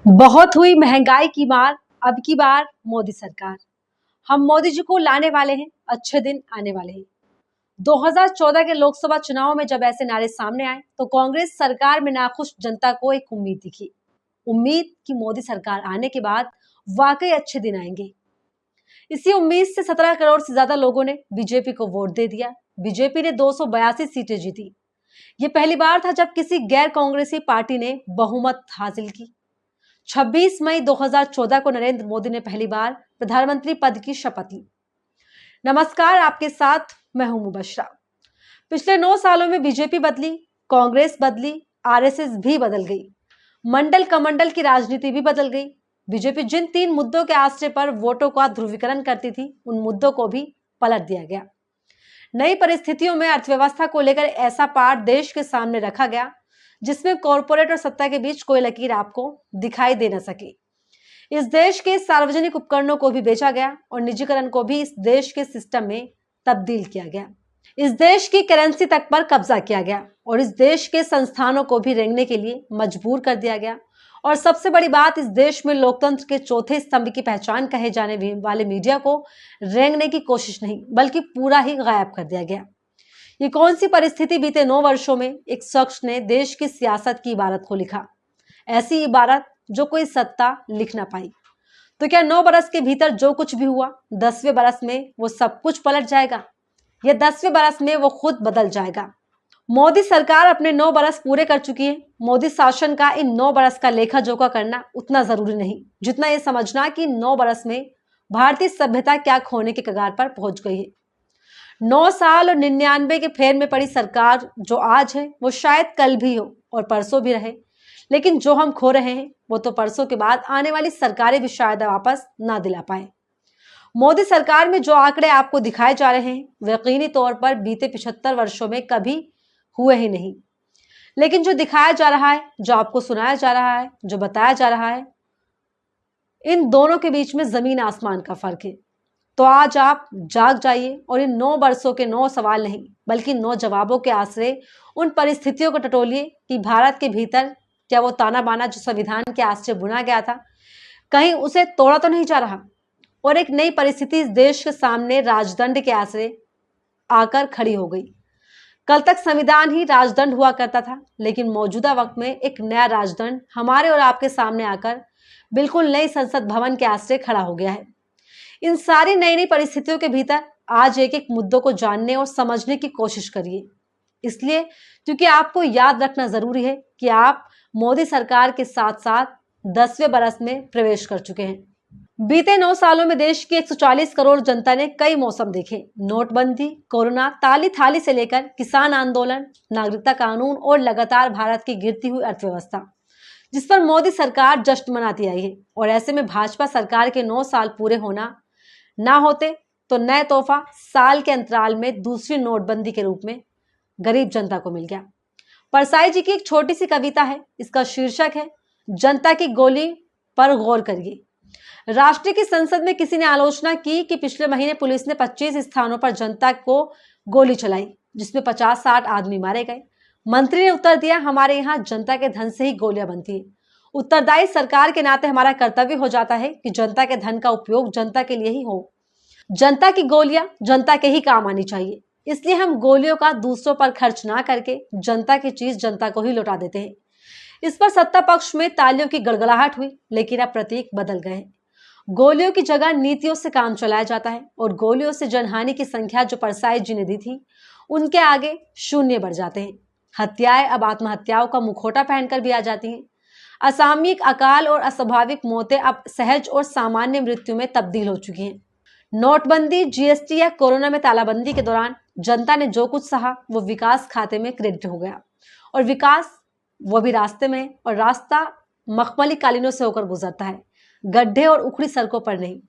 बहुत हुई महंगाई की मार, अब की बार मोदी सरकार। हम मोदी जी को लाने वाले हैं, अच्छे दिन आने वाले हैं। 2014 के लोकसभा चुनाव में जब ऐसे नारे सामने आए तो कांग्रेस सरकार में नाखुश जनता को एक उम्मीद दिखी। उम्मीद कि मोदी सरकार आने के बाद वाकई अच्छे दिन आएंगे। इसी उम्मीद से 17 करोड़ से ज्यादा लोगों ने बीजेपी को वोट दे दिया। बीजेपी ने 282 सीटें जीती। ये पहली बार था जब किसी गैर कांग्रेसी पार्टी ने बहुमत हासिल की। 26 मई 2014 को नरेंद्र मोदी ने पहली बार प्रधानमंत्री पद की शपथ ली। नमस्कार, आपके साथ मैं हूं मुबशरा। पिछले 9 सालों में बीजेपी बदली, कांग्रेस बदली, आरएसएस भी बदल गई, मंडल कमंडल की राजनीति भी बदल गई। बीजेपी जिन 3 मुद्दों के आश्रय पर वोटों का ध्रुवीकरण करती थी, उन मुद्दों को भी पलट दिया गया। नई परिस्थितियों में अर्थव्यवस्था को लेकर ऐसा पाठ देश के सामने रखा गया जिसमें कॉरपोरेट और सत्ता के बीच कोई लकीर आपको दिखाई दे न सके। इस देश के सार्वजनिक उपकरणों को भी बेचा गया और निजीकरण को भी इस देश के सिस्टम में तब्दील किया गया। इस देश की करेंसी तक पर कब्जा किया गया और इस देश के संस्थानों को भी रेंगने के लिए मजबूर कर दिया गया। और सबसे बड़ी बात, इस देश में लोकतंत्र के चौथे स्तंभ की पहचान कहे जाने वाले मीडिया को रेंगने की कोशिश नहीं बल्कि पूरा ही गायब कर दिया गया। ये कौन सी परिस्थिति बीते 9 वर्षों में एक शख्स ने देश की सियासत की इबारत को लिखा, ऐसी इबारत जो कोई सत्ता लिख ना पाई। तो क्या 9 बरस के भीतर जो कुछ भी हुआ 10वें बरस में वो सब कुछ पलट जाएगा या 10वें बरस में वो खुद बदल जाएगा? मोदी सरकार अपने 9 बरस पूरे कर चुकी है। मोदी शासन का इन 9 बरस का लेखा जोखा करना उतना जरूरी नहीं जितना ये समझना कि 9 बरस में भारतीय सभ्यता क्या खोने के कगार पर पहुंच गई है। 9 साल और 99 के फेर में पड़ी सरकार जो आज है वो शायद कल भी हो और परसों भी रहे, लेकिन जो हम खो रहे हैं वो तो परसों के बाद आने वाली सरकारें भी शायद वापस ना दिला पाए। मोदी सरकार में जो आंकड़े आपको दिखाए जा रहे हैं वे यकीनी तौर पर बीते 75 वर्षों में कभी हुए ही नहीं। लेकिन जो दिखाया जा रहा है, जो आपको सुनाया जा रहा है, जो बताया जा रहा है, इन दोनों के बीच में जमीन आसमान का फर्क है। तो आज आप जाग जाइए और इन 9 बरसों के 9 सवाल नहीं बल्कि 9 जवाबों के आश्रय उन परिस्थितियों को टटोलिए कि भारत के भीतर क्या वो ताना बाना जो संविधान के आश्रय बुना गया था कहीं उसे तोड़ा तो नहीं जा रहा। और एक नई परिस्थिति इस देश के सामने राजदंड के आश्रय आकर खड़ी हो गई। कल तक संविधान ही राजदंड हुआ करता था, लेकिन मौजूदा वक्त में एक नया राजदंड हमारे और आपके सामने आकर बिल्कुल नई संसद भवन के आश्रय खड़ा हो गया है। इन सारी नई नई परिस्थितियों के भीतर आज एक एक मुद्दों को जानने और समझने की कोशिश करिए, इसलिए क्योंकि आपको याद रखना जरूरी है कि आप मोदी सरकार के साथ साथ 10वें बरस में प्रवेश कर चुके हैं। बीते 9 सालों में देश की 140 करोड़ जनता ने कई मौसम देखे। नोटबंदी, कोरोना, ताली थाली से लेकर किसान आंदोलन, नागरिकता कानून और लगातार भारत की गिरती हुई अर्थव्यवस्था जिस पर मोदी सरकार जश्न मनाती आई है। और ऐसे में भाजपा सरकार के 9 साल पूरे होना ना होते तो नया तोहफा साल के अंतराल में दूसरी नोटबंदी के रूप में गरीब जनता को मिल गया। परसाई जी की एक छोटी सी कविता है, इसका शीर्षक है जनता की गोली पर गौर करिए। राष्ट्र की संसद में किसी ने आलोचना की कि पिछले महीने पुलिस ने 25 स्थानों पर जनता को गोली चलाई जिसमें 50-60 आदमी मारे गए। मंत्री ने उत्तर दिया, हमारे यहाँ जनता के धन से ही गोलियां बनती है। उत्तरदायी सरकार के नाते हमारा कर्तव्य हो जाता है कि जनता के धन का उपयोग जनता के लिए ही हो। जनता की गोलियां जनता के ही काम आनी चाहिए, इसलिए हम गोलियों का दूसरों पर खर्च ना करके जनता की चीज जनता को ही लौटा देते हैं। इस पर सत्ता पक्ष में तालियों की गड़गड़ाहट हुई, लेकिन अब प्रतीक बदल गए। गोलियों की जगह नीतियों से काम चलाया जाता है और गोलियों से जनहानि की संख्या जो परसाई जी ने दी थी उनके आगे शून्य बढ़ जाते हैं। हत्याएं अब आत्महत्याओं का मुखौटा पहनकर भी आ जाती हैं। असामयिक अकाल और अस्वाभाविक मौतें अब सहज और सामान्य मृत्यु में तब्दील हो चुकी हैं। नोटबंदी, जीएसटी या कोरोना में तालाबंदी के दौरान जनता ने जो कुछ सहा वो विकास खाते में क्रेडिट हो गया और विकास वो भी रास्ते में, और रास्ता मखमली कालीनों से होकर गुजरता है, गड्ढे और उखड़ी सड़कों पर नहीं।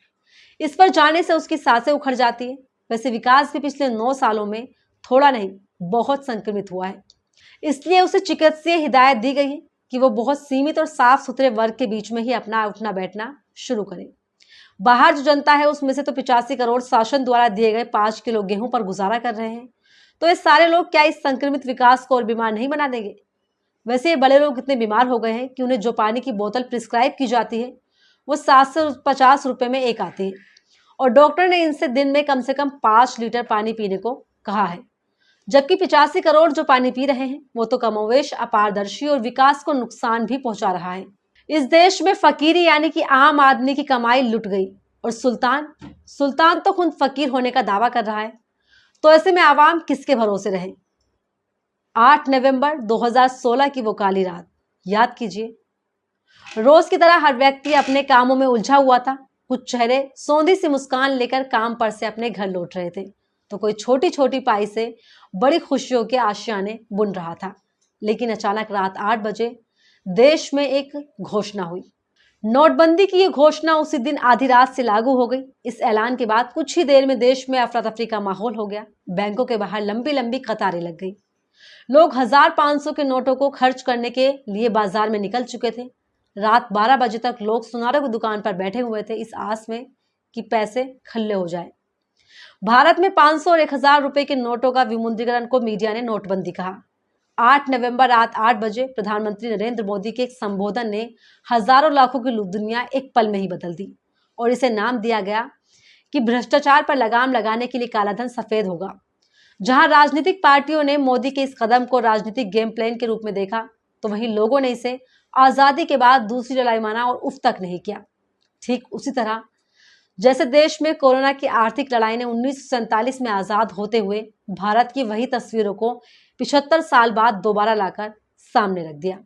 इस पर जाने से उसकी सांसें उखड़ जाती है। वैसे विकास भी पिछले 9 सालों में थोड़ा नहीं बहुत संक्रमित हुआ है, इसलिए उसे चिकित्सीय हिदायत दी गई है कि वो बहुत सीमित और साफ सुथरे वर्ग के बीच में ही अपना उठना बैठना शुरू करे। बाहर जो जनता है उसमें से तो 85 करोड़ शासन द्वारा दिए गए 5 किलो गेहूं पर गुजारा कर रहे हैं। तो ये सारे लोग क्या इस संक्रमित विकास को और बीमार नहीं बना देंगे? वैसे ये बड़े लोग इतने बीमार हो गए हैं कि उन्हें जो पानी की बोतल प्रिस्क्राइब की जाती है वो 750 रुपए में एक आती है, और डॉक्टर ने इनसे दिन में कम से कम 5 लीटर पानी पीने को कहा है। जबकि 85 करोड़ जो पानी पी रहे हैं वो तो कमोवेश अपारदर्शी और विकास को नुकसान भी पहुंचा रहा है। इस देश में फकीरी यानी कि आम आदमी की कमाई लुट गई, और सुल्तान सुल्तान तो खुद फकीर होने का दावा कर रहा है। तो ऐसे में आवाम किसके भरोसे रहे। 8 नवंबर 2016 की वो काली रात याद कीजिए। रोज की तरह हर व्यक्ति अपने कामों में उलझा हुआ था। कुछ चेहरे सौंधी सी मुस्कान लेकर काम पर से अपने घर लौट रहे थे, तो कोई छोटी छोटी पाई से बड़ी खुशियों के आशियाने बुन रहा था। लेकिन अचानक रात 8 बजे देश में एक घोषणा हुई। नोटबंदी की ये घोषणा उसी दिन आधी रात से लागू हो गई। इस ऐलान के बाद कुछ ही देर में देश में अफरा तफरी का माहौल हो गया। बैंकों के बाहर लंबी लंबी कतारें लग गई। लोग 1500 के नोटों को खर्च करने के लिए बाजार में निकल चुके थे। रात 12 बजे तक लोग सुनारों की दुकान पर बैठे हुए थे, इस आस में कि पैसे खल्ले हो जाए। भारत में 500 और 1000 रुपए के नोटों का विमुद्रीकरण को मीडिया ने नोटबंदी कहा। 8 नवंबर रात 8 बजे प्रधानमंत्री नरेंद्र मोदी के एक संबोधन ने हजारों लाखों की दुनिया एक पल में ही बदल दी, और इसे नाम दिया गया कि भ्रष्टाचार पर लगाम लगाने के लिए कालाधन सफेद होगा। जहां राजनीतिक पार्टियों ने मोदी के इस कदम को राजनीतिक गेम प्लान के रूप में देखा, तो वहीं लोगों ने इसे आजादी के बाद दूसरी लड़ाई माना और उफ तक नहीं किया। ठीक उसी तरह जैसे देश में कोरोना की आर्थिक लड़ाई ने 1947 में आजाद होते हुए भारत की वही तस्वीरों को 75 साल बाद दोबारा लाकर सामने रख दिया।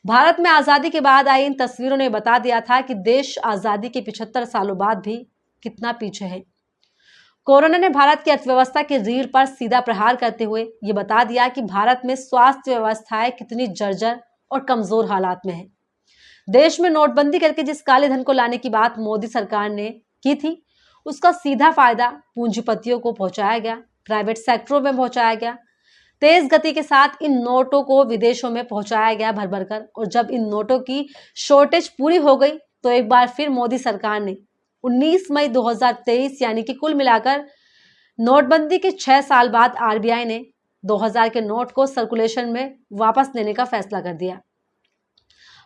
भारत में आजादी के बाद आई इन तस्वीरों ने बता दिया था कि देश आजादी के 75 सालों बाद भी कितना पीछे है। कोरोना ने भारत की अर्थव्यवस्था की रीढ़ पर सीधा प्रहार करते हुए ये बता दिया कि भारत में स्वास्थ्य व्यवस्थाएं कितनी जर्जर और कमजोर हालात में है। देश में नोटबंदी करके जिस काले धन को लाने की बात मोदी सरकार ने की थी, उसका सीधा फायदा पूंजीपतियों को पहुंचाया गया, प्राइवेट सेक्टरों में पहुंचाया गया। तेज गति के साथ इन नोटों को विदेशों में पहुंचाया गया भर भर कर, और जब इन नोटों की शॉर्टेज पूरी हो गई तो एक बार फिर मोदी सरकार ने 19 मई 2023 यानी कि कुल मिलाकर नोटबंदी के 6 साल बाद आरबीआई ने 2000 के नोट को सर्कुलेशन में वापस लेने का फैसला कर दिया।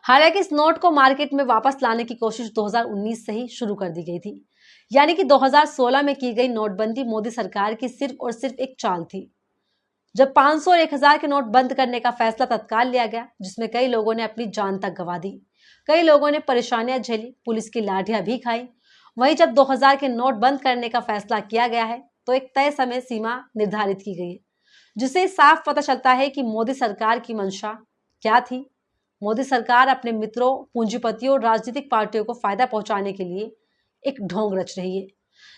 हालांकि इस नोट को मार्केट में वापस लाने की कोशिश 2019 से ही शुरू कर दी गई थी, यानी कि 2016 में की गई नोटबंदी मोदी सरकार की सिर्फ और सिर्फ एक चाल थी। जब 500 और 1000 के नोट बंद करने का फैसला तत्काल लिया गया, जिसमें कई लोगों ने अपनी जान तक गंवा दी, कई लोगों ने परेशानियां झेली, पुलिस की लाठियां भी खाई। वहीं जब 2000 के नोट बंद करने का फैसला किया गया है तो एक तय समय सीमा निर्धारित की गई है, जिससे साफ पता चलता है कि मोदी सरकार की मंशा क्या थी। मोदी सरकार अपने मित्रों, पूंजीपतियों और राजनीतिक पार्टियों को फायदा पहुंचाने के लिए एक ढोंग रच रही है,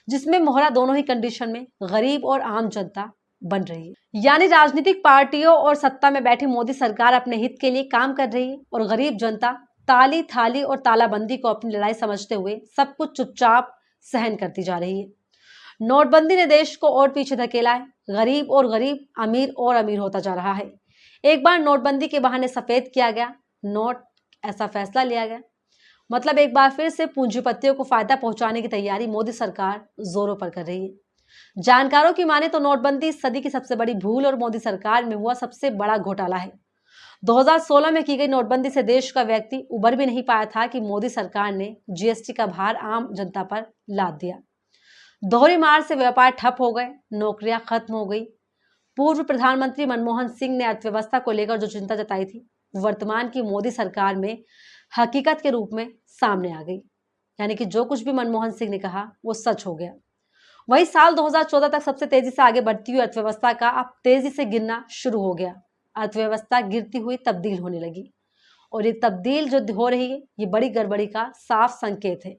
जिसमें मोहरा दोनों ही कंडीशन में गरीब और आम जनता बन रही है। यानी राजनीतिक पार्टियों और सत्ता में बैठी मोदी सरकार अपने हित के लिए काम कर रही है, और गरीब जनता ताली थाली और तालाबंदी को अपनी लड़ाई समझते हुए सब कुछ चुपचाप सहन करती जा रही है। नोटबंदी ने देश को और पीछे धकेला है। गरीब और गरीब, अमीर और अमीर होता जा रहा है। एक बार नोटबंदी के बहाने सफेद किया गया नोट, ऐसा फैसला लिया गया, मतलब एक बार फिर से पूंजीपतियों को फायदा पहुंचाने की तैयारी मोदी सरकार जोरों पर कर रही है। जानकारों की माने तो नोटबंदी इस सदी की सबसे बड़ी भूल और मोदी सरकार में हुआ सबसे बड़ा घोटाला है। 2016 में की गई नोटबंदी से देश का व्यक्ति उबर भी नहीं पाया था कि मोदी सरकार ने जीएसटी का भार आम जनता पर लाद दिया। दोहरी मार से व्यापार ठप हो गए, नौकरियां खत्म हो गई। पूर्व प्रधानमंत्री मनमोहन सिंह ने अर्थव्यवस्था को लेकर जो चिंता जताई थी, वर्तमान की मोदी सरकार में हकीकत के रूप में सामने आ गई। यानी कि जो कुछ भी मनमोहन सिंह ने कहा वो सच हो गया। वही साल 2014 तक सबसे तेजी से आगे बढ़ती हुई अर्थव्यवस्था का अब तेजी से गिरना शुरू हो गया। अर्थव्यवस्था गिरती हुई तब्दील होने लगी, और ये तब्दील जो हो रही है ये बड़ी गड़बड़ी का साफ संकेत है।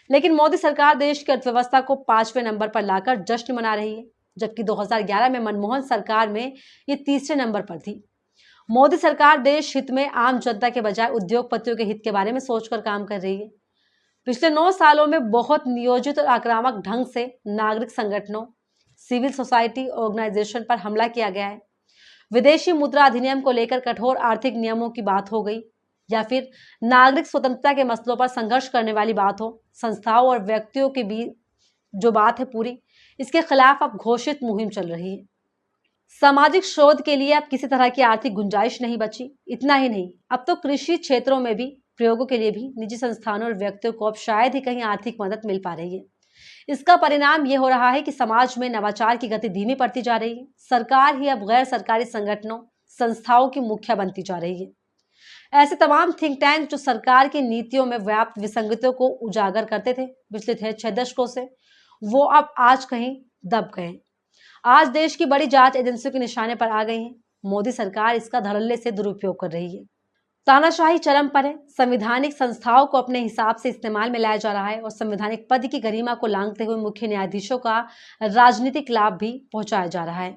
लेकिन मोदी सरकार देश की अर्थव्यवस्था को 5वें नंबर पर लाकर जश्न मना रही है, जबकि 2011 में मनमोहन सरकार में ये 3रे नंबर पर थी। मोदी सरकार देश हित में आम जनता के बजाय उद्योगपतियों के हित के बारे में सोचकर काम कर रही है। पिछले 9 सालों में बहुत नियोजित और आक्रामक ढंग से नागरिक संगठनों, सिविल सोसाइटी ऑर्गेनाइजेशन पर हमला किया गया है। विदेशी मुद्रा अधिनियम को लेकर कठोर आर्थिक नियमों की बात हो गई, या फिर नागरिक स्वतंत्रता के मसलों पर संघर्ष करने वाली बात हो, संस्थाओं और व्यक्तियों के बीच जो बात है पूरी, इसके खिलाफ अब घोषित मुहिम चल रही है। सामाजिक शोध के लिए अब किसी तरह की आर्थिक गुंजाइश नहीं बची। इतना ही नहीं, अब तो कृषि क्षेत्रों में भी प्रयोगों के लिए भी निजी संस्थानों और व्यक्तियों को अब शायद ही कहीं आर्थिक मदद मिल पा रही है। इसका परिणाम यह हो रहा है कि समाज में नवाचार की गति धीमी पड़ती जा रही है। सरकार ही अब गैर सरकारी संगठनों, संस्थाओं की मुखिया बनती जा रही है। ऐसे तमाम थिंक टैंक जो सरकार की नीतियों में व्याप्त विसंगतियों को उजागर करते थे पिछले 6 दशकों से, वो अब आज कहीं दब गए। आज देश की बड़ी जांच एजेंसियों के निशाने पर आ गई हैं। मोदी सरकार इसका धड़ल्ले से दुरुपयोग कर रही है। तानाशाही चरम पर है। संवैधानिक संस्थाओं को अपने हिसाब से इस्तेमाल में लाया जा रहा है और संवैधानिक पद की गरिमा को लांघते हुए मुख्य न्यायाधीशों का राजनीतिक लाभ भी पहुंचाया जा रहा है।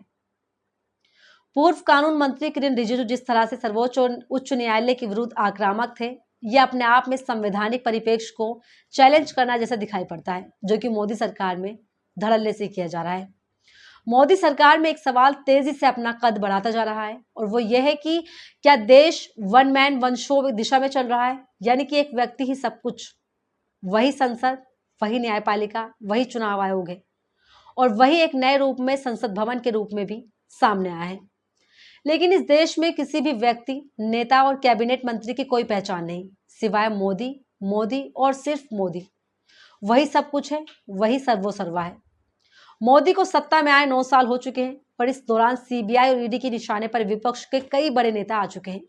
पूर्व कानून मंत्री किरेन रिजिजू जिस तरह से सर्वोच्च और उच्च न्यायालय के विरुद्ध आक्रामक थे, यह अपने आप में संवैधानिक परिप्रेक्ष्य को चैलेंज करना जैसा दिखाई पड़ता है, जो कि मोदी सरकार में धड़ल्ले से किया जा रहा है। मोदी सरकार में एक सवाल तेजी से अपना कद बढ़ाता जा रहा है और वो ये है कि क्या देश वन मैन वन शो दिशा में चल रहा है, यानी कि एक व्यक्ति ही सब कुछ। वही संसद, वही न्यायपालिका, वही चुनाव आयोग है और वही एक नए रूप में संसद भवन के रूप में भी सामने आया है। लेकिन इस देश में किसी भी व्यक्ति, नेता और कैबिनेट मंत्री की कोई पहचान नहीं, सिवाय मोदी, मोदी और सिर्फ मोदी। वही सब कुछ है, वही सर्वोसर्वा है। मोदी को सत्ता में आए 9 साल हो चुके हैं, पर इस दौरान सीबीआई और ईडी के निशाने पर विपक्ष के कई बड़े नेता आ चुके हैं।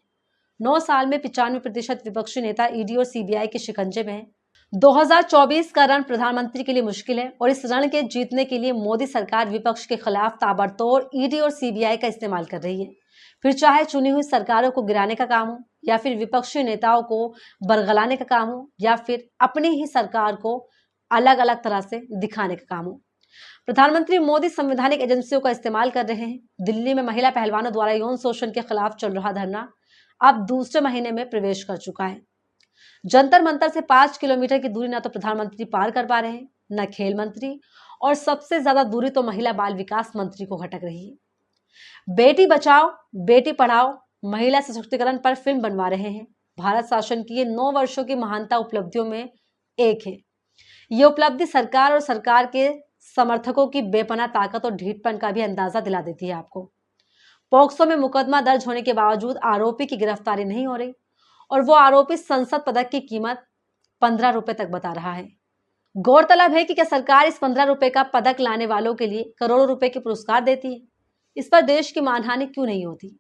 9 साल में 95% विपक्षी नेता ईडी और सीबीआई के शिकंजे में हैं। 2024 का रण प्रधानमंत्री के लिए मुश्किल है और इस रण के जीतने के लिए मोदी सरकार विपक्ष के खिलाफ ताबड़तोड़ ईडी और सीबीआई का इस्तेमाल कर रही है। फिर चाहे चुनी हुई सरकारों को गिराने का काम हो, या फिर विपक्षी नेताओं को बरगलाने का काम हो, या फिर अपनी ही सरकार को अलग अलग तरह से दिखाने का काम हो। प्रधानमंत्री मोदी संवैधानिक एजेंसियों का इस्तेमाल कर रहे हैं। दिल्ली में महिला पहलवानों द्वारा यौन शोषण के खिलाफ चल रहा धरना अब दूसरे महीने में प्रवेश कर चुका है। जंतर मंतर से 5 किलोमीटर की दूरी न तो प्रधानमंत्री पार कर पा रहे हैं, न खेल मंत्री, और सबसे ज्यादा दूरी तो महिला बाल विकास मंत्री को खटक रही है। बेटी बचाओ बेटी पढ़ाओ महिला सशक्तिकरण पर फिल्म बनवा रहे हैं। भारत शासन की ये 9 वर्षों की महानता उपलब्धियों में एक है। ये उपलब्धि सरकार और सरकार के समर्थकों की बेपनाह ताकत और ढीठपन का भी अंदाजा दिला देती है आपको। पॉक्सो में मुकदमा दर्ज होने के बावजूद आरोपी की गिरफ्तारी नहीं हो रही और वो आरोपी संसद पदक की कीमत 15 रुपए तक बता रहा है। गौरतलब है कि क्या सरकार इस 15 रुपए का पदक लाने वालों के लिए करोड़ों रुपए के पुरस्कार देती है? इस पर देश की मानहानि क्यों नहीं होती?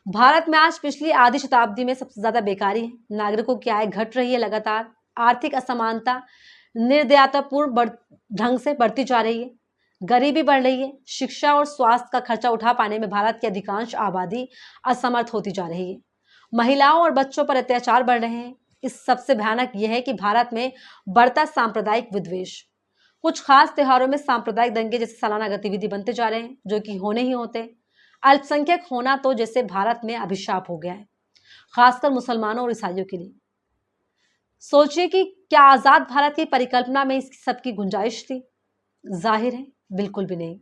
भारत में आज पिछली आधी शताब्दी में सबसे ज्यादा बेकारी है। नागरिकों की आय घट रही है लगातार। आर्थिक असमानता निर्दयतापूर्ण ढंग से बढ़ती जा रही है। गरीबी बढ़ रही है। शिक्षा और स्वास्थ्य का खर्चा उठा पाने में भारत की अधिकांश आबादी असमर्थ होती जा रही है। महिलाओं और बच्चों पर अत्याचार बढ़ रहे हैं। इस सबसे भयानक यह है कि भारत में बढ़ता सांप्रदायिक विद्वेष। कुछ खास त्योहारों में सांप्रदायिक दंगे जैसे सालाना गतिविधि बनते जा रहे हैं, जो कि होने ही होते। अल्पसंख्यक होना तो जैसे भारत में अभिशाप हो गया है, खासकर मुसलमानों और ईसाइयों के लिए। सोचिए कि क्या आजाद भारत की परिकल्पना में इस सबकी गुंजाइश थी? जाहिर है बिल्कुल भी नहीं।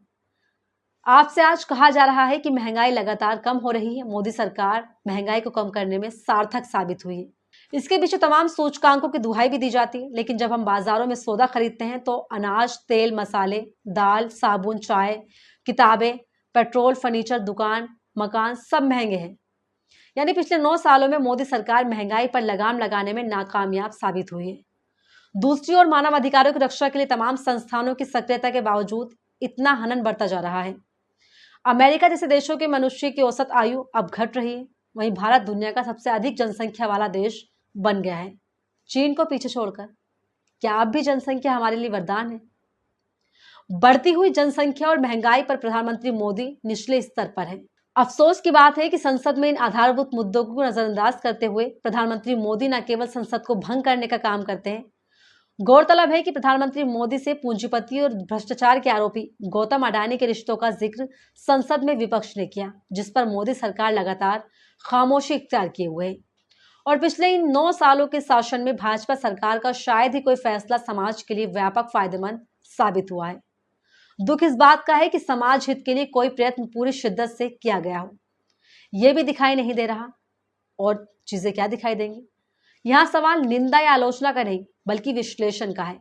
आपसे आज कहा जा रहा है कि महंगाई लगातार कम हो रही है। मोदी सरकार महंगाई को कम करने में सार्थक साबित हुई है। इसके पीछे तमाम सूचकांकों की दुहाई भी दी जाती है, लेकिन जब हम बाजारों में सौदा खरीदते हैं तो अनाज, तेल, मसाले, दाल, साबुन, चाय, किताबें, पेट्रोल, फर्नीचर, दुकान, मकान सब महंगे हैं। यानी पिछले 9 सालों में मोदी सरकार महंगाई पर लगाम लगाने में नाकामयाब साबित हुई है। दूसरी ओर मानव अधिकारों की रक्षा के लिए तमाम संस्थानों की सक्रियता के बावजूद इतना हनन बढ़ता जा रहा है। अमेरिका जैसे देशों के मनुष्य की औसत आयु अब घट रही है। वहीं भारत दुनिया का सबसे अधिक जनसंख्या वाला देश बन गया है, चीन को पीछे छोड़कर। क्या अब भी जनसंख्या हमारे लिए वरदान है? बढ़ती हुई जनसंख्या और महंगाई पर प्रधानमंत्री मोदी निचले स्तर पर है। अफसोस की बात है कि संसद में इन आधारभूत मुद्दों को नजरअंदाज करते हुए प्रधानमंत्री मोदी न केवल संसद को भंग करने का काम करते हैं। गौरतलब है कि प्रधानमंत्री मोदी से पूंजीपति और भ्रष्टाचार के आरोपी गौतम अडानी के रिश्तों का जिक्र संसद में विपक्ष ने किया, जिस पर मोदी सरकार लगातार खामोशी इख्तियार किए हुए है। और पिछले इन 9 सालों के शासन में भाजपा सरकार का शायद ही कोई फैसला समाज के लिए व्यापक फायदेमंद साबित हुआ है। दुख इस बात का है कि समाज हित के लिए कोई प्रयत्न पूरी शिद्दत से किया गया हो, यह भी दिखाई नहीं दे रहा। और चीजें क्या दिखाई देंगी? यहां सवाल निंदा या आलोचना का नहीं, बल्कि विश्लेषण का है।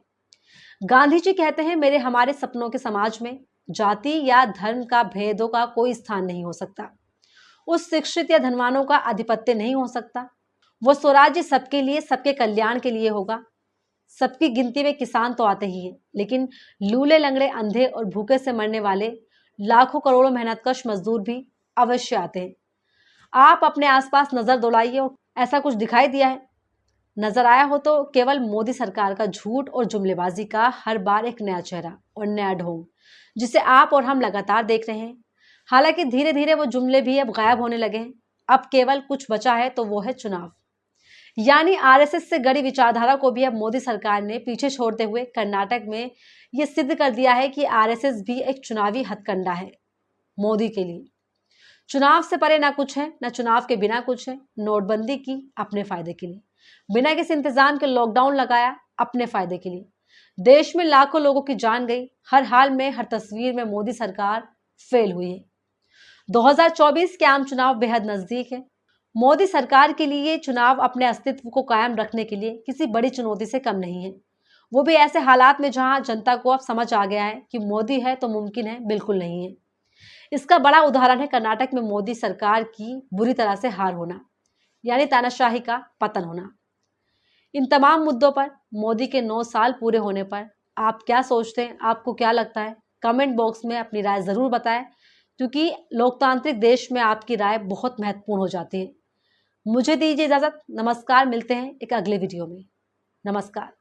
गांधी जी कहते हैं, हमारे सपनों के समाज में जाति या धर्म का भेदों का कोई स्थान नहीं हो सकता। उस शिक्षित या धनवानों का आधिपत्य नहीं हो सकता। वो स्वराज्य सबके लिए, सबके कल्याण के लिए होगा। सबकी गिनती में किसान तो आते ही हैं, लेकिन लूले लंगड़े, अंधे और भूखे से मरने वाले लाखों करोड़ों मेहनतकश मजदूर भी अवश्य आते हैं। आप अपने आसपास नजर दौड़ाइए और ऐसा कुछ दिखाई दिया है? नजर आया हो तो केवल मोदी सरकार का झूठ और जुमलेबाजी का हर बार एक नया चेहरा और नया ढोंग, जिसे आप और हम लगातार देख रहे हैं। हालांकि धीरे धीरे वो जुमले भी अब गायब होने लगे हैं। अब केवल कुछ बचा है, तो वो है चुनाव। यानी आरएसएस से गड़ी विचारधारा को भी अब मोदी सरकार ने पीछे छोड़ते हुए कर्नाटक में यह सिद्ध कर दिया है कि आरएसएस भी एक चुनावी हथकंडा है मोदी के लिए। चुनाव से परे ना कुछ है, ना चुनाव के बिना कुछ है। नोटबंदी की अपने फायदे के लिए, बिना किसी इंतजाम के लॉकडाउन लगाया अपने फायदे के लिए। देश में लाखों लोगों की जान गई। हर हाल में, हर तस्वीर में मोदी सरकार फेल हुई है। 2024 के आम चुनाव बेहद नजदीक है। मोदी सरकार के लिए चुनाव अपने अस्तित्व को कायम रखने के लिए किसी बड़ी चुनौती से कम नहीं है। वो भी ऐसे हालात में जहां जनता को अब समझ आ गया है कि मोदी है तो मुमकिन है, बिल्कुल नहीं है। इसका बड़ा उदाहरण है कर्नाटक में मोदी सरकार की बुरी तरह से हार होना, यानी तानाशाही का पतन होना। इन तमाम मुद्दों पर, मोदी के 9 साल पूरे होने पर आप क्या सोचते हैं? आपको क्या लगता है? कमेंट बॉक्स में अपनी राय जरूर बताएं, क्योंकि लोकतांत्रिक देश में आपकी राय बहुत महत्वपूर्ण हो जाती है। मुझे दीजिए इजाजत। नमस्कार, मिलते हैं एक अगले वीडियो में। नमस्कार।